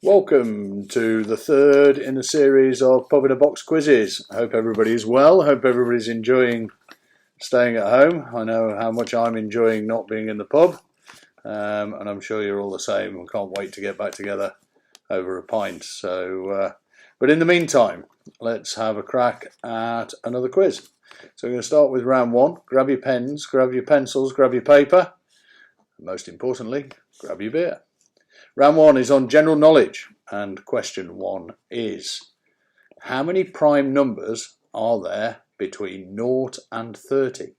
Welcome to the third in the series of Pub in a Box quizzes. I hope everybody's well. I hope everybody's enjoying staying at home. I know how much I'm enjoying not being in the pub, and I'm sure you're all the same. I can't wait to get back together over a pint. But in the meantime, let's have a crack at another quiz. So we're going to start with round one. Grab your pens, grab your pencils, grab your paper. Most importantly, grab your beer. Round one is on general knowledge, and question one is: how many prime numbers are there between 0 and 30?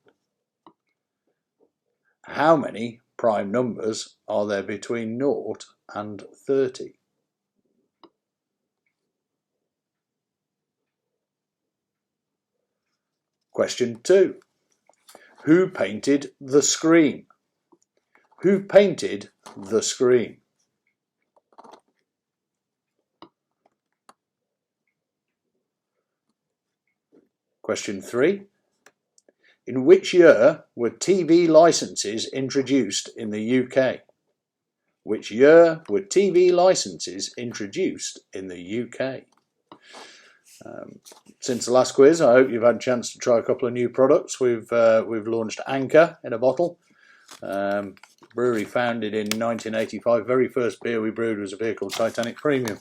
How many prime numbers are there between 0 and 30? Question two: who painted the screen? Who painted the screen? Question three: in which year were TV licenses introduced in the UK? Which year were TV licenses introduced in the UK? Since the last quiz, I hope you've had a chance to try a couple of new products. We've launched Anchor in a bottle. Brewery founded in 1985. Very first beer we brewed was a beer called Titanic Premium.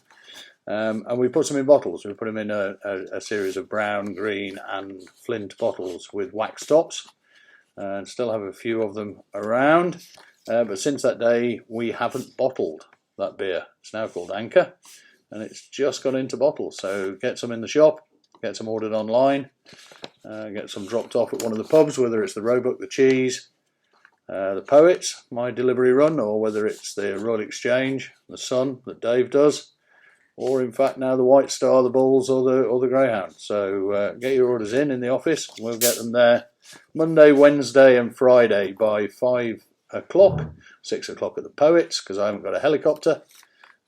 And we put them in bottles. We put them in a series of brown, green and flint bottles with wax tops, and still have a few of them around. But since that day, we haven't bottled that beer. It's now called Anchor, and it's just got into bottles. So get some in the shop, get some ordered online, get some dropped off at one of the pubs, whether it's the Roebuck, the Cheese, the Poets, my delivery run, or whether it's the Royal Exchange, the Sun that Dave does, or in fact now the White Star, the Bulls, or the Greyhound. So get your orders in the office. We'll get them there Monday, Wednesday and Friday by 5 o'clock, 6 o'clock at the Poets, because I haven't got a helicopter,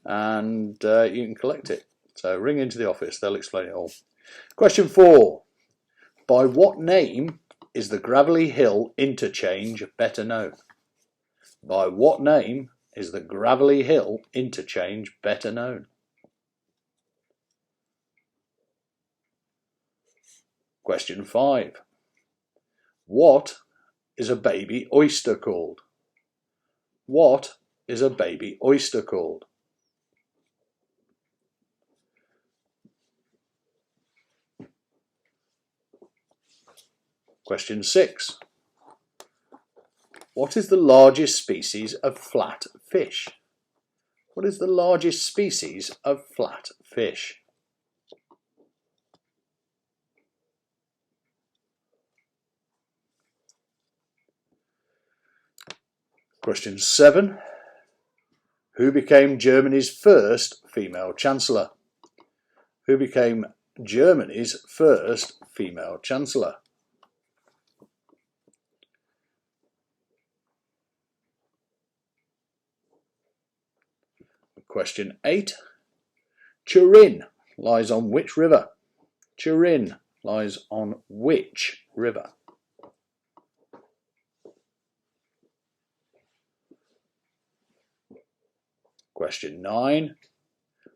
and you can collect it. So ring into the office, they'll explain it all. Question four: by what name is the Gravelly Hill interchange better known? By what name is the Gravelly Hill interchange better known? Question five: what is a baby oyster called? What is a baby oyster called? Question six: what is the largest species of flat fish? What is the largest species of flat fish? Question seven: who became Germany's first female chancellor? Who became Germany's first female chancellor? Question eight: Turin lies on which river? Turin lies on which river? Question 9.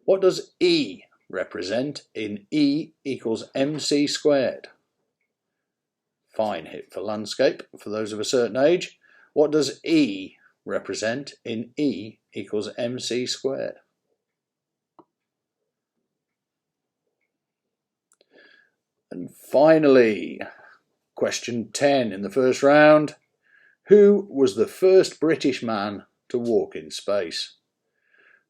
What does E represent in E equals MC squared? Fine hit for landscape for those of a certain age. What does E represent in E equals MC squared? And finally, question 10 in the first round. Who was the first British man to walk in space?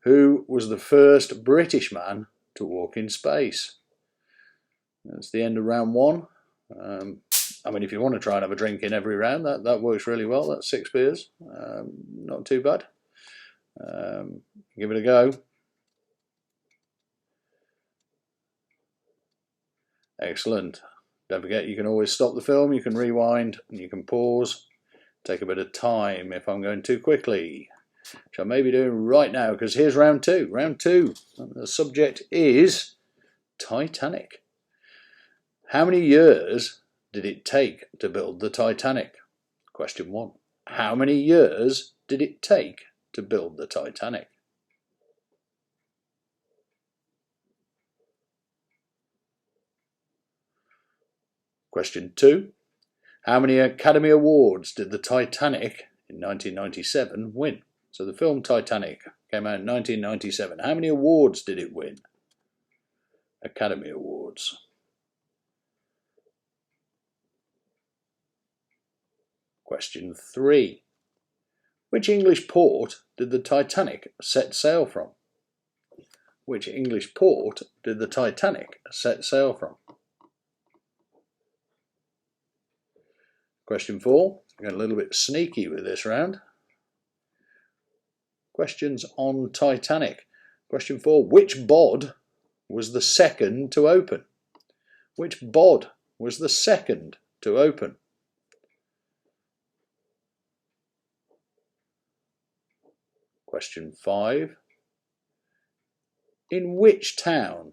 Who was the first British man to walk in space? That's the end of round one. I mean, if you want to try and have a drink in every round, that works really well. That's 6 beers. Not too bad. Give it a go. Excellent. Don't forget, you can always stop the film, you can rewind, and you can pause. Take a bit of time if I'm going too quickly, which I may be doing right now, because here's round two. Round two, the subject is Titanic. How many years did it take to build the Titanic? Question 1. How many years did it take to build the Titanic? Question 2. How many Academy Awards did the Titanic in 1997 win? So the film Titanic came out in 1997. How many awards did it win? Academy Awards. Question 3. Which English port did the Titanic set sail from? Which English port did the Titanic set sail from? Question 4. I'm getting a little bit sneaky with this round. Questions on Titanic. Question 4. Which bod was the second to open? Which bod was the second to open? Question 5. In which town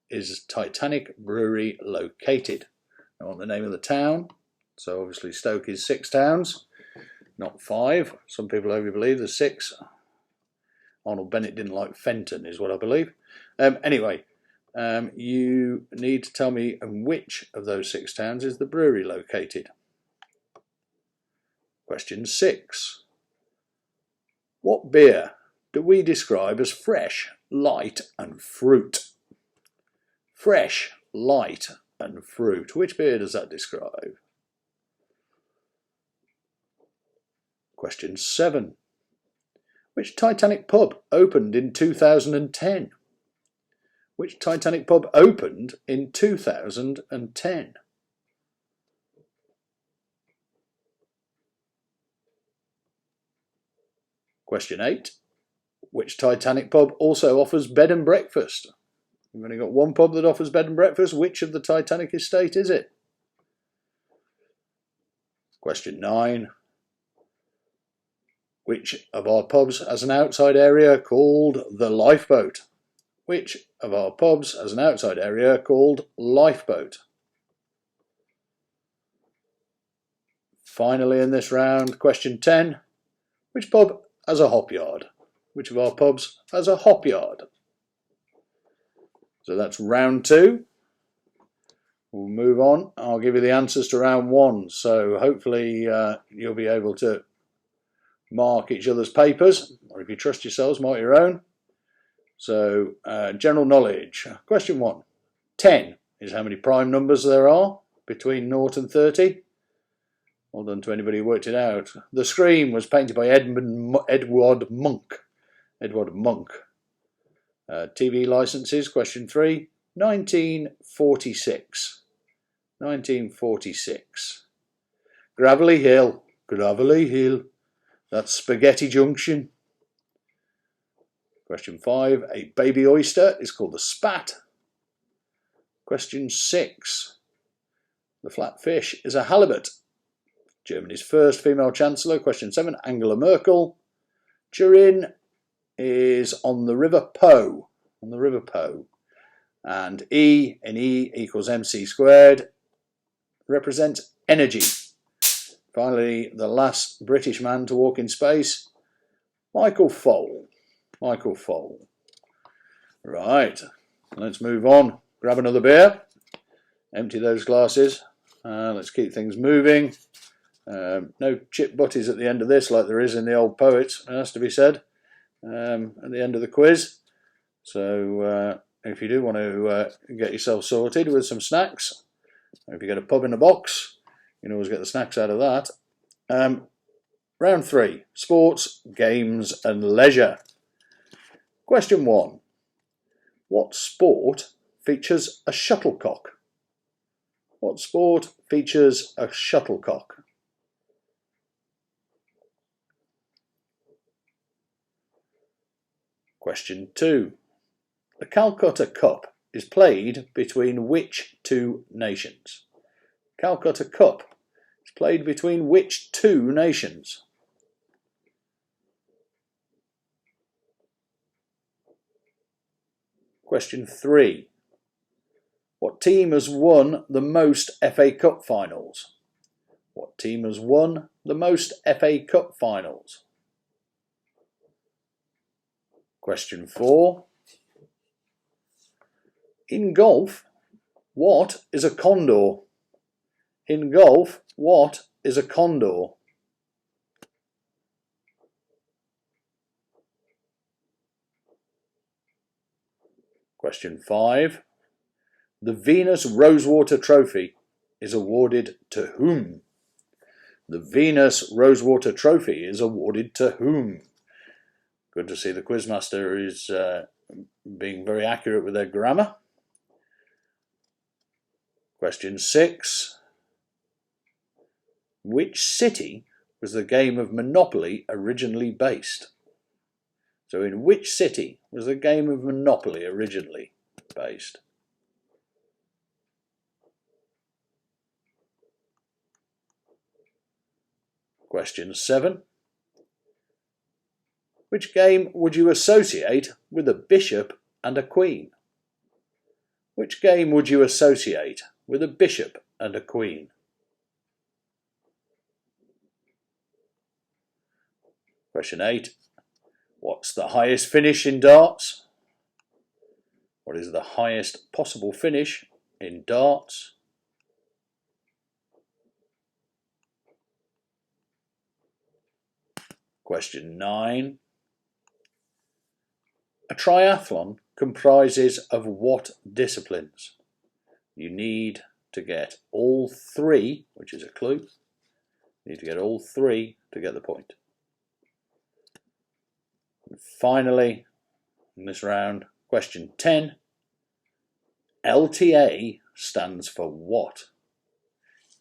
is Titanic Brewery located? I want the name of the town. So obviously Stoke is 6 towns, not 5. Some people only believe there's 6. Arnold Bennett didn't like Fenton, is what I believe. Anyway, you need to tell me in which of those 6 towns is the brewery located. Question 6. What beer do we describe as fresh, light and fruit? Fresh, light and fruit. Which beer does that describe? Question 7. Which Titanic pub opened in 2010? Which Titanic pub opened in 2010? Question 8. Which Titanic pub also offers bed and breakfast? We've only got one pub that offers bed and breakfast. Which of the Titanic estate is it? Question 9. Which of our pubs has an outside area called the Lifeboat? Which of our pubs has an outside area called Lifeboat? Finally in this round, question 10. Which pub has a hop yard? Which of our pubs has a hop yard? So that's round 2. We'll move on. I'll give you the answers to round 1. So hopefully you'll be able to mark each other's papers, or if you trust yourselves, mark your own. So general knowledge. Question 1. 10 is how many prime numbers there are between 0 and 30. Well done to anybody who worked it out. The Scream was painted by Edward Monk. Edward Monk. TV licenses. Question 3. 1946. 1946. Gravelly Hill. Gravelly Hill. That's Spaghetti Junction. Question 5. A baby oyster is called a spat. Question 6. The flat fish is a halibut. Germany's first female chancellor. Question 7. Angela Merkel. Turin is on the River Po. On the River Po. And E in E equals MC squared represents energy. Finally, the last British man to walk in space, Michael Foale. Michael Foale. Right, let's move on. Grab another beer. Empty those glasses. Let's keep things moving. No chip butties at the end of this like there is in the old poets, it has to be said, at the end of the quiz. So if you do want to get yourself sorted with some snacks, or if you get a pub in a box, you can always get the snacks out of that. Round 3, sports, games and leisure. Question 1. What sport features a shuttlecock? What sport features a shuttlecock? Question 2. The Calcutta Cup is played between which 2 nations? Calcutta Cup is played between which 2 nations? Question 3. What team has won the most FA Cup finals? What team has won the most FA Cup finals? Question 4. In golf, what is a condor? In golf, what is a condor? Question 5. The Venus Rosewater Trophy is awarded to whom? The Venus Rosewater Trophy is awarded to whom? Good to see the Quizmaster is being very accurate with their grammar. Question 6. Which city was the game of Monopoly originally based? So in which city was the game of Monopoly originally based? Question 7. Which game would you associate with a bishop and a queen? Which game would you associate with a bishop and a queen? Question 8. What's the highest finish in darts? What is the highest possible finish in darts? Question 9. A triathlon comprises of what disciplines? You need to get all 3, which is a clue. You need to get all 3 to get the point. And finally, in this round, question 10. LTA stands for what?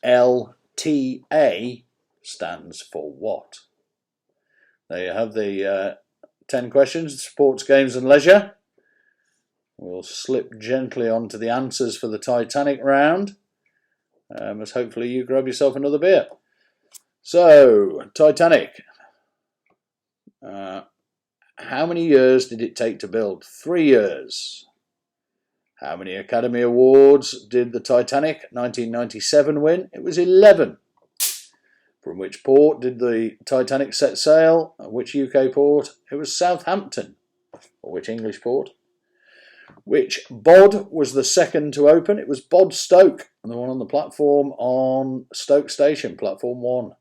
LTA stands for what? There you have the 10 questions, sports, games and leisure. We'll slip gently on to the answers for the Titanic round, as hopefully you grab yourself another beer. So, Titanic. How many years did it take to build? 3 years. How many Academy Awards did the Titanic 1997 win? It was 11. From which port did the Titanic set sail? Which UK port? It was Southampton. Or which English port? Which bod was the second to open? It was Bod Stoke, and the one on the platform on Stoke Station, platform 1.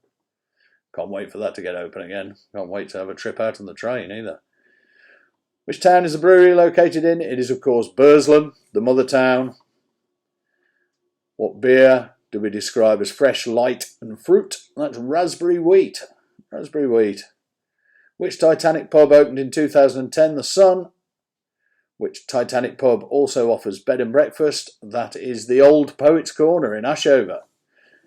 Can't wait for that to get open again. Can't wait to have a trip out on the train either. Which town is the brewery located in? It is, of course, Burslem, the mother town. What beer do we describe as fresh, light and fruit? That's raspberry wheat. Raspberry wheat. Which Titanic pub opened in 2010? The Sun. Which Titanic pub also offers bed and breakfast? That is the Old Poets' Corner in Ashover.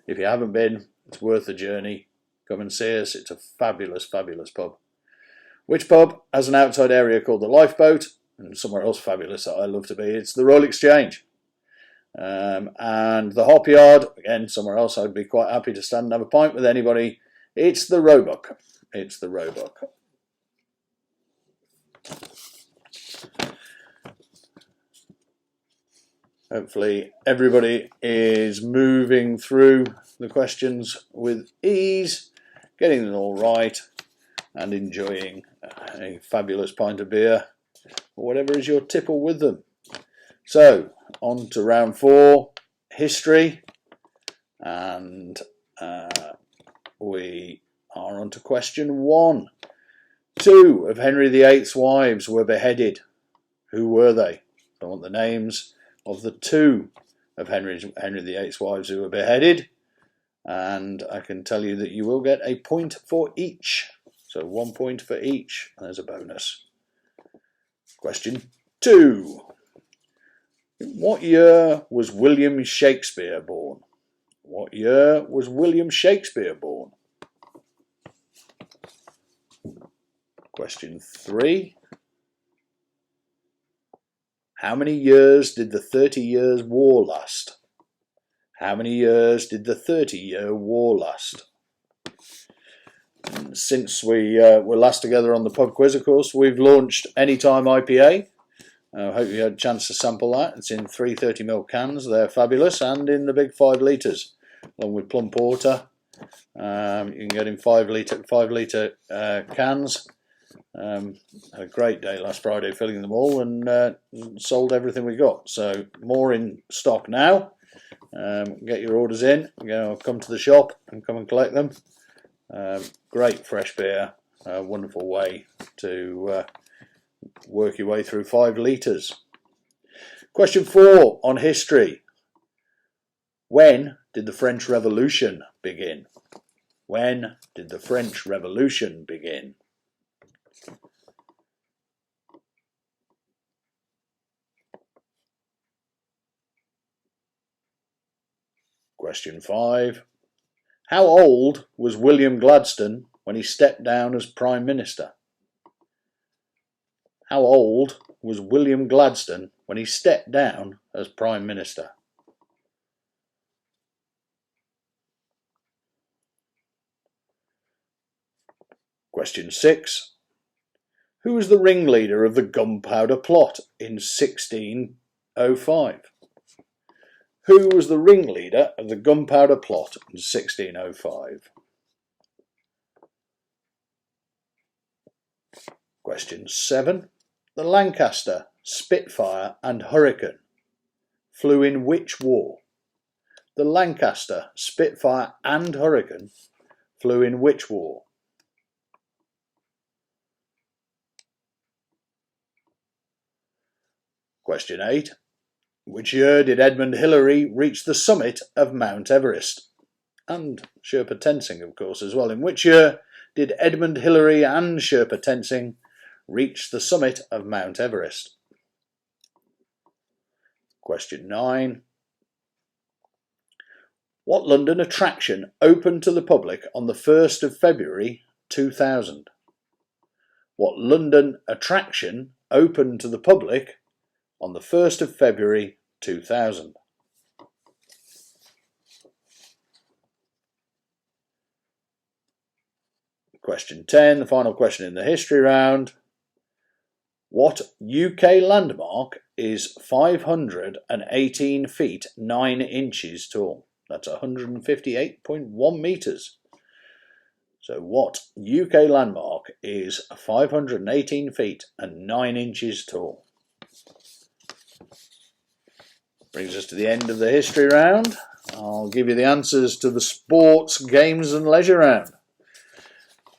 If you haven't been, it's worth the journey. Come and see us. It's a fabulous, fabulous pub. Which pub has an outside area called the Lifeboat? And somewhere else fabulous that I love to be. It's the Royal Exchange. And the Hop Yard, again, somewhere else I'd be quite happy to stand and have a pint with anybody. It's the Roebuck. It's the Roebuck. Hopefully everybody is moving through the questions with ease, getting them all right, and enjoying a fabulous pint of beer, or whatever is your tipple with them. So, on to round 4, history, and we are on to question 1. 2 of Henry VIII's wives were beheaded. Who were they? I want the names of the 2 of Henry VIII's wives who were beheaded, and I can tell you that you will get a point for each. So 1 point for each. There's a bonus. Question 2. In what year was William Shakespeare born? What year was William Shakespeare born? Question 3. How many years did the 30 Years' War last? How many years did the 30-year war last? And since we were last together on the pub quiz, of course, we've launched Anytime IPA. I hope you had a chance to sample that. It's in 330ml cans. They're fabulous, and in the big 5 litres, along with plum porter. You can get in 5 litre cans. Had a great day last Friday filling them all, and sold everything we got. So more in stock now. Get your orders in, come to the shop and come and collect them. Great fresh beer, wonderful way to work your way through 5 litres. Question 4 on history. When did the French Revolution begin? When did the French Revolution begin? Question 5. How old was William Gladstone when he stepped down as Prime Minister? How old was William Gladstone when he stepped down as Prime Minister? Question 6. Who was the ringleader of the Gunpowder Plot in 1605? Who was the ringleader of the Gunpowder Plot in 1605? Question 7. The Lancaster, Spitfire and Hurricane flew in which war? The Lancaster, Spitfire and Hurricane flew in which war? Question 8. Which year did Edmund Hillary reach the summit of Mount Everest? And Sherpa Tenzing, of course, as well. In which year did Edmund Hillary and Sherpa Tenzing reach the summit of Mount Everest? Question 9. What London attraction opened to the public on the 1st of February 2000? What London attraction opened to the public on the 1st of February 2000? Question 10, the final question in the history round. What UK landmark is 518 feet 9 inches tall? That's 158.1 metres. So what UK landmark is 518 feet and 9 inches tall? Brings us to the end of the history round. I'll give you the answers to the sports, games and leisure round.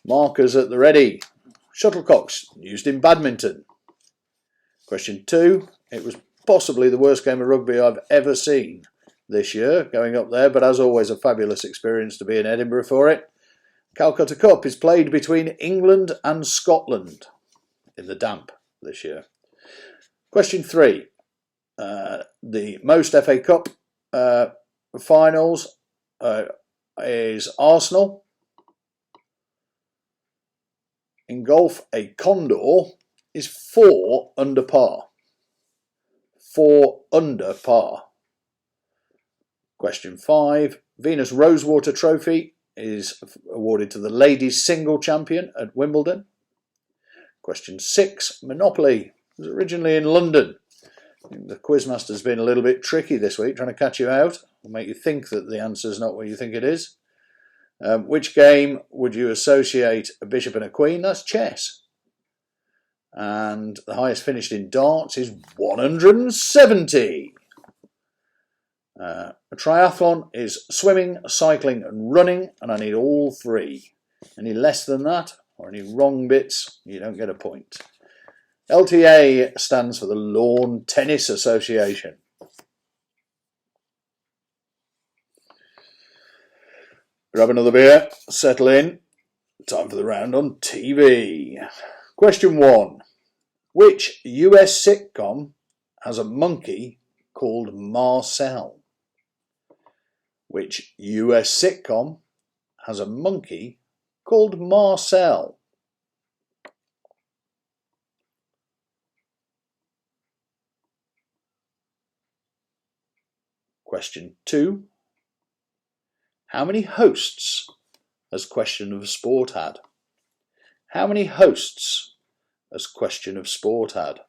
Markers at the ready. Shuttlecocks used in badminton. Question 2. It was possibly the worst game of rugby I've ever seen this year, going up there, but as always a fabulous experience to be in Edinburgh for it. Calcutta Cup is played between England and Scotland in the damp this year. Question 3. The most FA Cup finals is Arsenal. In golf, a condor is 4 under par. 4 under par. Question 5. Venus Rosewater Trophy is awarded to the ladies single champion at Wimbledon. Question 6. Monopoly was originally in London. The Quizmaster's been a little bit tricky this week, trying to catch you out and make you think that the answer's not what you think it is. Which game would you associate a bishop and a queen? That's chess. And the highest finished in darts is 170. A triathlon is swimming, cycling and running, and I need all 3. Any less than that, or any wrong bits, you don't get a point. LTA stands for the Lawn Tennis Association. Grab another beer, settle in. Time for the round on TV. Question 1. Which US sitcom has a monkey called Marcel? Which US sitcom has a monkey called Marcel? Question 2. How many hosts has Question of Sport had? How many hosts has Question of Sport had?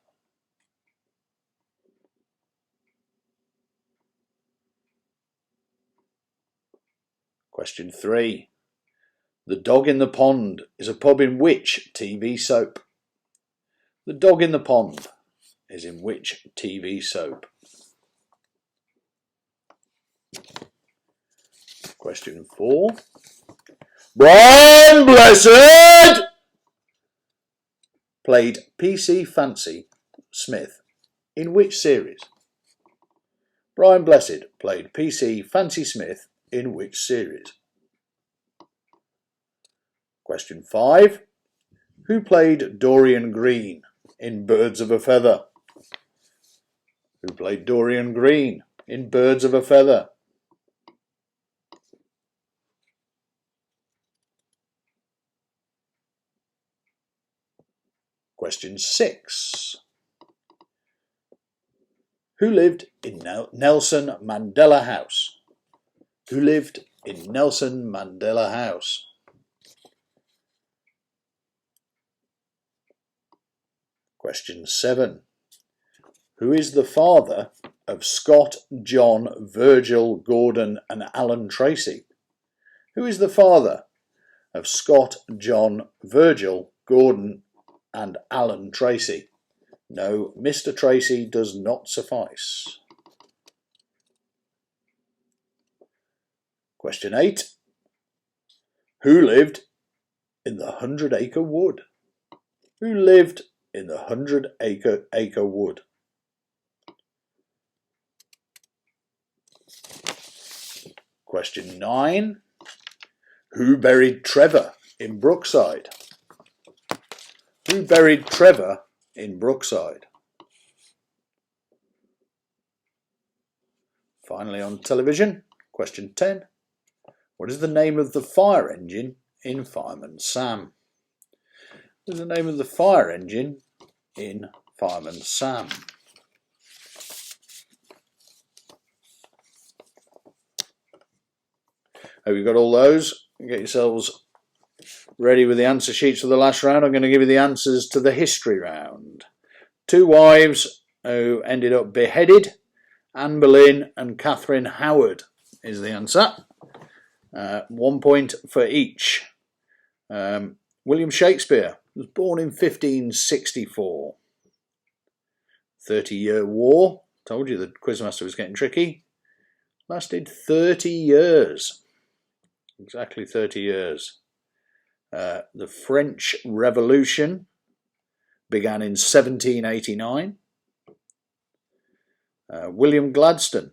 Question 3. The Dog in the Pond is a pub in which TV soap? The Dog in the Pond is in which TV soap? Question 4. Brian Blessed played PC Fancy Smith in which series? Brian Blessed played PC Fancy Smith in which series? Question 5. Who played Dorian Green in Birds of a Feather? Who played Dorian Green in Birds of a Feather? Question 6. Who lived in Nelson Mandela House? Who lived in Nelson Mandela House? Question 7. Who is the father of Scott, John, Virgil, Gordon and Alan Tracy? Who is the father of Scott, John, Virgil, Gordon and Alan Tracy? No, Mr. Tracy does not suffice. Question 8. Who lived in the 100-acre wood? Who lived in the 100-acre wood? Question 9. Who buried Trevor in Brookside? Who buried Trevor in Brookside? Finally on television, question 10. What is the name of the fire engine in Fireman Sam? What is the name of the fire engine in Fireman Sam? Hope you got all those. Get yourselves ready with the answer sheets for the last round. I'm going to give you the answers to the history round. 2 wives who ended up beheaded. Anne Boleyn and Catherine Howard is the answer. 1 point for each. William Shakespeare was born in 1564. 30-Year War. Told you the Quizmaster was getting tricky. Lasted 30 years. Exactly 30 years. The French Revolution began in 1789. William Gladstone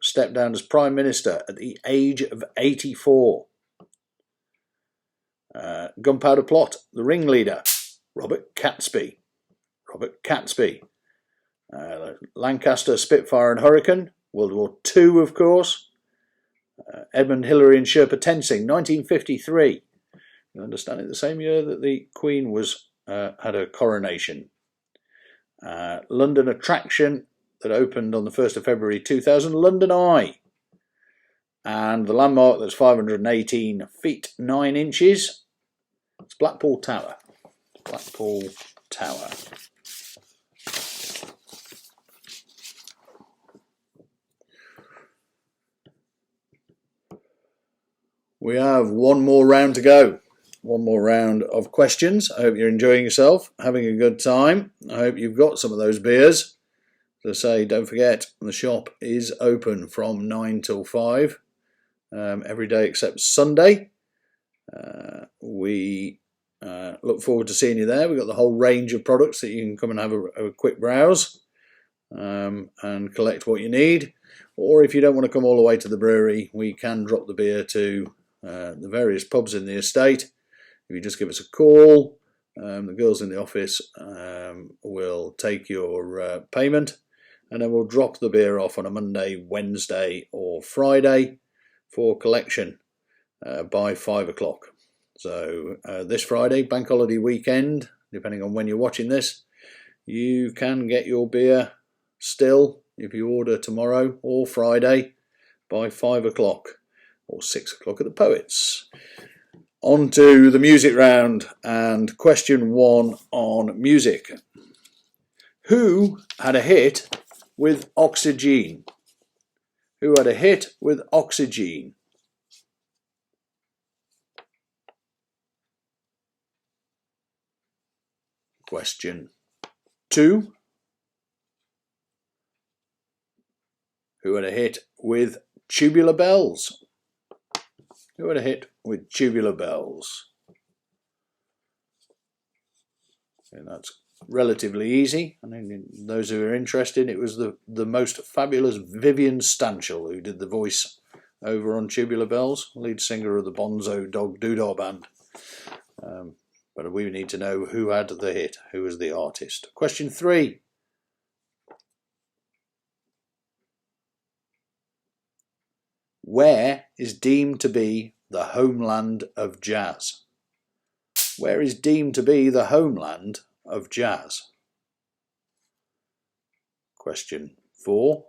stepped down as Prime Minister at the age of 84. Gunpowder Plot, the ringleader, Robert Catesby. Lancaster, Spitfire and Hurricane, World War II, of course. Edmund Hillary and Sherpa Tenzing, 1953. You understand it, the same year that the Queen was had her coronation. London attraction that opened on the 1st of February 2000, London Eye. And the landmark that's 518 feet 9 inches, it's Blackpool Tower. Blackpool Tower. We have one more round to go. One more round of questions. I hope you're enjoying yourself, having a good time. I hope you've got some of those beers. As I say, don't forget, the shop is open from 9 till 5 every day except Sunday. We look forward to seeing you there. We've got the whole range of products that you can come and have a quick browse and collect what you need. Or if you don't want to come all the way to the brewery, we can drop the beer to the various pubs in the estate. If you just give us a call, the girls in the office will take your payment, and then we'll drop the beer off on a Monday, Wednesday or Friday for collection by 5 o'clock. So this Friday, bank holiday weekend, depending on when you're watching this, you can get your beer still if you order tomorrow or Friday by 5 o'clock or 6 o'clock at the Poets. On to the music round and question 1 on music. Who had a hit with Oxygen? Who had a hit with Oxygen? Question 2. Who had a hit with Tubular Bells? Who had a hit with Tubular Bells? And that's relatively easy. I mean, those who are interested, it was the most fabulous Vivian Stanchel who did the voice over on Tubular Bells, lead singer of the Bonzo Dog Doodah Band. But we need to know who had the hit, who was the artist. Question 3. Where is deemed to be the homeland of jazz? Where is deemed to be the homeland of jazz? Question 4.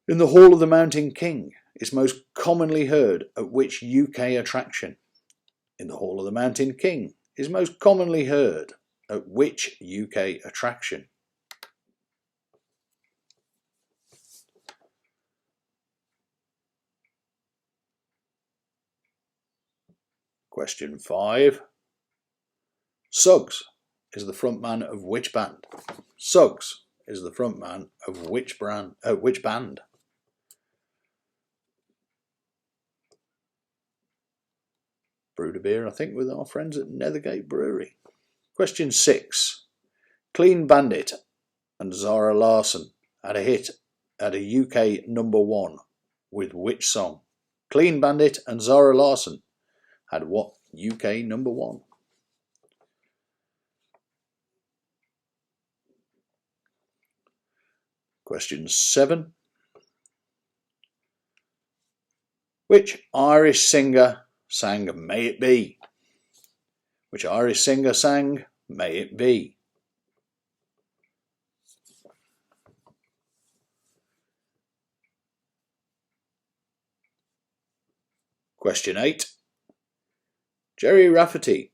In the Hall of the Mountain King is most commonly heard at which UK attraction? In the Hall of the Mountain King is most commonly heard at which UK attraction? Question 5. Suggs is the frontman of which band? Suggs is the frontman of which band? Brewed a beer, I think, with our friends at Nethergate Brewery. Question 6. Clean Bandit and Zara Larsson had a hit at a UK #1 with which song? Clean Bandit and Zara Larsson had what UK #1? Question 7. Which Irish singer sang May It Be? Which Irish singer sang May It Be? Question 8. Gerry Rafferty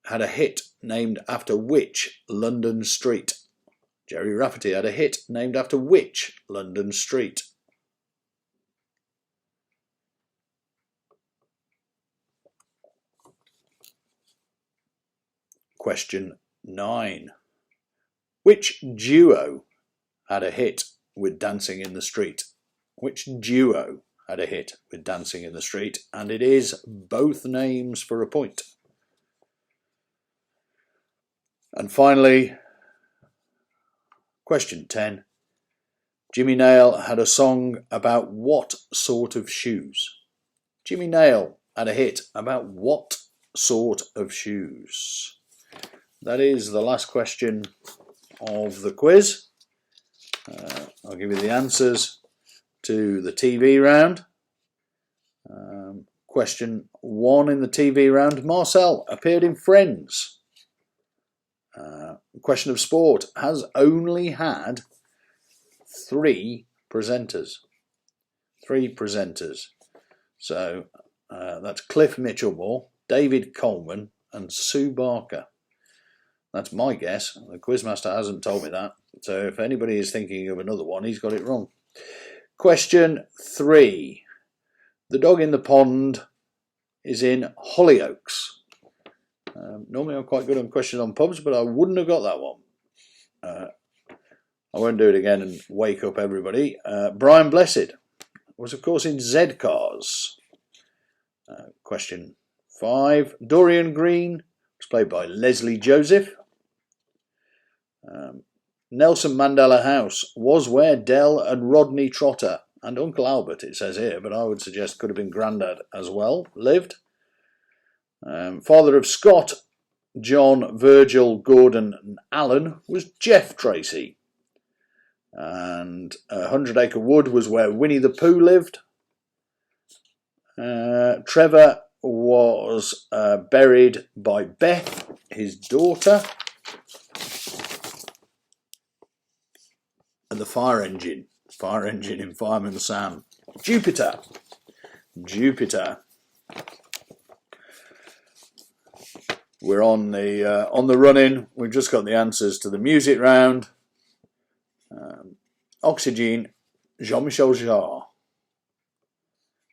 had a hit named after which London street? Gerry Rafferty had a hit named after which London street? Question 9. Which duo had a hit with Dancing in the Street? Which duo had a hit with Dancing in the Street? And it is both names for a point. And finally, question 10. Jimmy Nail had a song about what sort of shoes? Jimmy Nail had a hit about what sort of shoes? That is the last question of the quiz. I'll give you the answers to the TV round. Question 1 in the TV round. Marcel appeared in Friends. Question of sport has only had 3 presenters. 3 presenters. So that's Cliff Mitchellmore, David Coleman and Sue Barker. That's my guess. The Quizmaster hasn't told me that. So if anybody is thinking of another one, he's got it wrong. Question 3. The dog in the pond is in Hollyoaks. Normally I'm quite good on questions on pubs, but I wouldn't have got that one. I won't do it again and wake up everybody. Brian Blessed was, of course, in Z-Cars. Question 5. Dorian Green was played by Leslie Joseph. Nelson Mandela House was where Dell and Rodney Trotter and Uncle Albert, it says here, but I would suggest could have been Grandad as well, lived. Father of Scott, John, Virgil, Gordon and Alan was Jeff Tracy. And 100 Acre Wood was where Winnie the Pooh lived. Trevor was buried by Beth, his daughter. And the fire engine in Fireman Sam. Jupiter. We're on the run-in. We've just got the answers to the music round. Oxygen, Jean-Michel Jarre.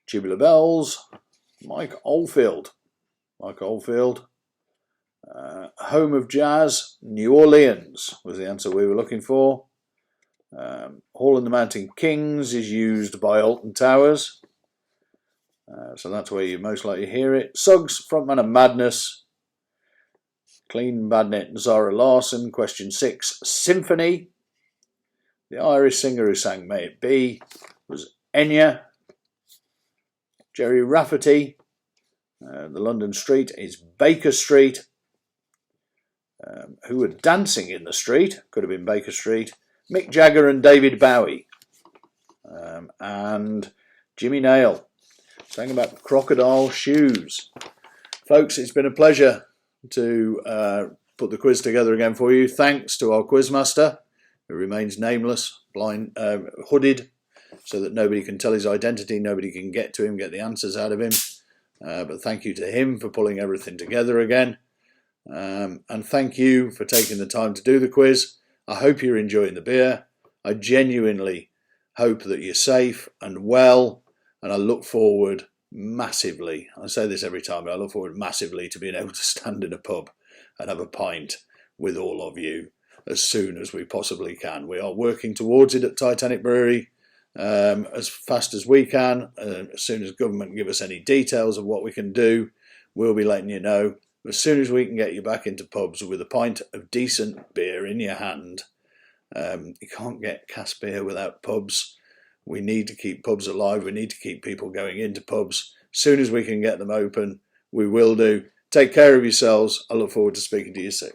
Tubular Bells, Mike Oldfield. Home of jazz, New Orleans was the answer we were looking for. Hall in the Mountain Kings is used by Alton Towers. So that's where you most likely hear it. Suggs, frontman of Madness. Clean Bandit, Zara Larson. Question 6, Symphony. The Irish singer who sang May It Be was Enya. Jerry Rafferty. The London street is Baker Street. Who were dancing in the street? Could have been Baker Street. Mick Jagger and David Bowie. And Jimmy Nail sang about crocodile shoes. Folks, it's been a pleasure to put the quiz together again for you. Thanks to our Quizmaster, who remains nameless, blind, hooded, so that nobody can tell his identity, nobody can get to him, get the answers out of him. But thank you to him for pulling everything together again. And thank you for taking the time to do the quiz. I hope you're enjoying the beer. I genuinely hope that you're safe and well, and I look forward massively, I say this every time, but I look forward massively to being able to stand in a pub and have a pint with all of you as soon as we possibly can. We are working towards it at Titanic Brewery as fast as we can. As soon as government give us any details of what we can do, we'll be letting you know. As soon as we can get you back into pubs with a pint of decent beer in your hand. You can't get cask beer without pubs. We need to keep pubs alive. We need to keep people going into pubs. As soon as we can get them open, we will do. Take care of yourselves. I look forward to speaking to you soon.